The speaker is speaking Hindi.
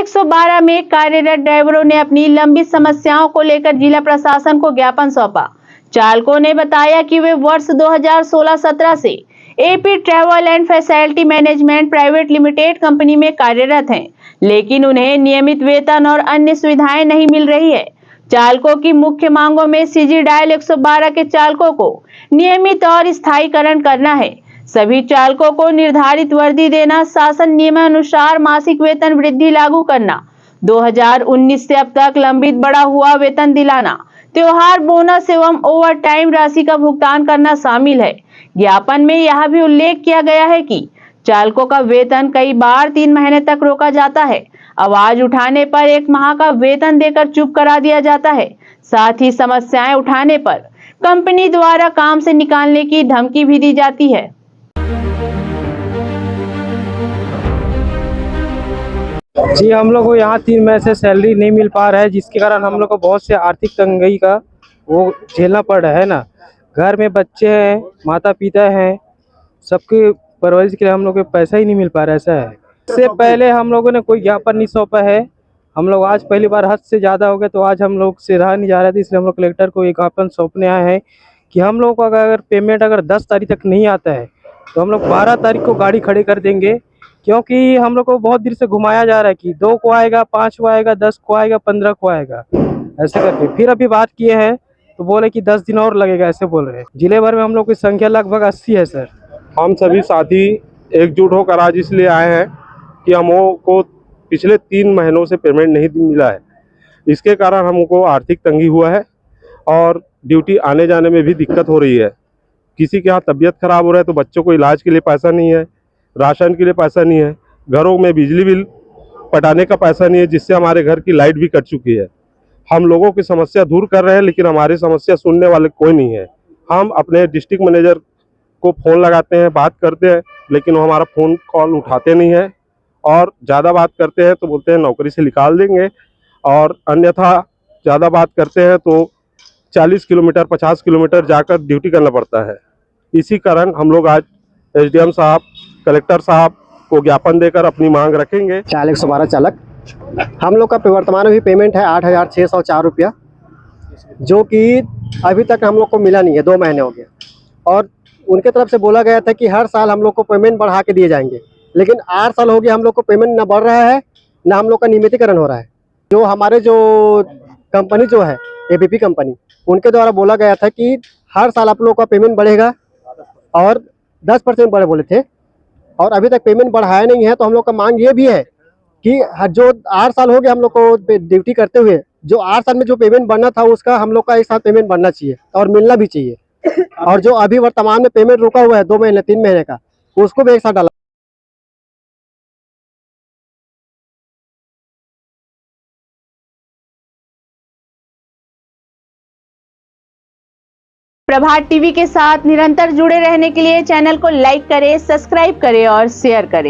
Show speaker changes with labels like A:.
A: 112 में कार्यरत ड्राइवरों ने अपनी लंबी समस्याओं को लेकर जिला प्रशासन को ज्ञापन सौंपा। चालकों ने बताया कि वे वर्ष 2016-17 से AP travel and facility management private limited company में कार्यरत हैं, लेकिन उन्हें नियमित वेतन और अन्य सुविधाएं नहीं मिल रही है। चालकों की मुख्य मांगों में सीजी डायल 112 के चालकों को नियमित और स्थायीकरण करना है। सभी चालकों को निर्धारित वर्दी देना, शासन नियमानुसार मासिक वेतन वृद्धि लागू करना, 2019 से अब तक लंबित बढ़ा हुआ वेतन दिलाना, त्योहार बोनस एवं ओवर टाइम राशि का भुगतान करना शामिल है। ज्ञापन में यह भी उल्लेख किया गया है कि चालकों का वेतन कई बार 3 महीने तक रोका जाता है। आवाज उठाने पर 1 माह का वेतन देकर चुप करा दिया जाता है। साथ ही समस्याएं उठाने पर कंपनी द्वारा काम से निकालने की धमकी भी दी जाती है।
B: जी, हम लोग को यहाँ 3 महीने से सैलरी नहीं मिल पा रहा है, जिसके कारण हम लोग को बहुत से आर्थिक तंगी का वो झेलना पड़ रहा है ना। घर में बच्चे हैं, माता पिता हैं, सबके परवरिश के लिए हम लोग को पैसा ही नहीं मिल पा रहा है। ऐसा है, इससे पहले हम लोगों ने कोई ज्ञापन नहीं सौंपा है। हम लोग आज पहली बार हद से ज़्यादा हो गया, तो आज हम लोग से रहा नहीं जा रहा था, इसलिए हम लोग कलेक्टर को एक ज्ञापन सौंपने आए हैं कि हम लोग को अगर पेमेंट 10 तारीख तक नहीं आता है तो हम लोग 12 तारीख को गाड़ी खड़ी कर देंगे। क्योंकि हम लोग को बहुत देर से घुमाया जा रहा है कि 2 को आएगा, 5 को आएगा, 10 को आएगा, 15 को आएगा, ऐसे करके। फिर अभी बात किए हैं तो बोले कि 10 दिन और लगेगा, ऐसे बोल रहे हैं। जिले भर में हम लोग की संख्या लगभग 80 है सर।
C: हम सभी साथी एकजुट होकर आज इसलिए आए हैं कि हमों को पिछले 3 महीनों से पेमेंट नहीं मिला है। इसके कारण हमको आर्थिक तंगी हुआ है और ड्यूटी आने जाने में भी दिक्कत हो रही है। किसी के यहाँ तबीयत खराब हो रहा है तो बच्चों को इलाज के लिए पैसा नहीं है, राशन के लिए पैसा नहीं है, घरों में बिजली बिल पटाने का पैसा नहीं है, जिससे हमारे घर की लाइट भी कट चुकी है। हम लोगों की समस्या दूर कर रहे हैं, लेकिन हमारी समस्या सुनने वाले कोई नहीं है। हम अपने डिस्ट्रिक्ट मैनेजर को फ़ोन लगाते हैं, बात करते हैं, लेकिन वो हमारा फ़ोन कॉल उठाते नहीं है और ज़्यादा बात करते हैं तो बोलते हैं नौकरी से निकाल देंगे, और अन्यथा ज़्यादा बात करते हैं तो 40 किलोमीटर 50 किलोमीटर जाकर ड्यूटी करना पड़ता है। इसी कारण हम लोग आज एसडीएम साहब, कलेक्टर साहब को ज्ञापन देकर अपनी मांग रखेंगे।
D: चालक 112 चालक हम लोग का वर्तमान में पेमेंट है 8,604 रुपया, जो कि अभी तक हम लोग को मिला नहीं है। 2 महीने हो गए और उनके तरफ से बोला गया था कि हर साल हम लोग को पेमेंट बढ़ा के दिए जाएंगे, लेकिन 8 साल हो गया हम लोग को पेमेंट ना बढ़ रहा है, ना हम लोग का नियमितीकरण हो रहा है। जो हमारे जो कंपनी जो है एपीपी कंपनी, उनके द्वारा बोला गया था कि हर साल आप लोग का पेमेंट बढ़ेगा और 10% बढ़े बोले थे, और अभी तक पेमेंट बढ़ाया नहीं है। तो हम लोग का मांग ये भी है कि जो 8 साल हो गए हम लोग को ड्यूटी करते हुए, जो 8 साल में जो पेमेंट बढ़ना था उसका हम लोग का एक साथ पेमेंट बढ़ना चाहिए और मिलना भी चाहिए। और जो अभी वर्तमान में पेमेंट रुका हुआ है 2 महीने 3 महीने का, उसको भी एक साथ डाला।
A: प्रभात टीवी के साथ निरंतर जुड़े रहने के लिए चैनल को लाइक करें, सब्सक्राइब करें और शेयर करें।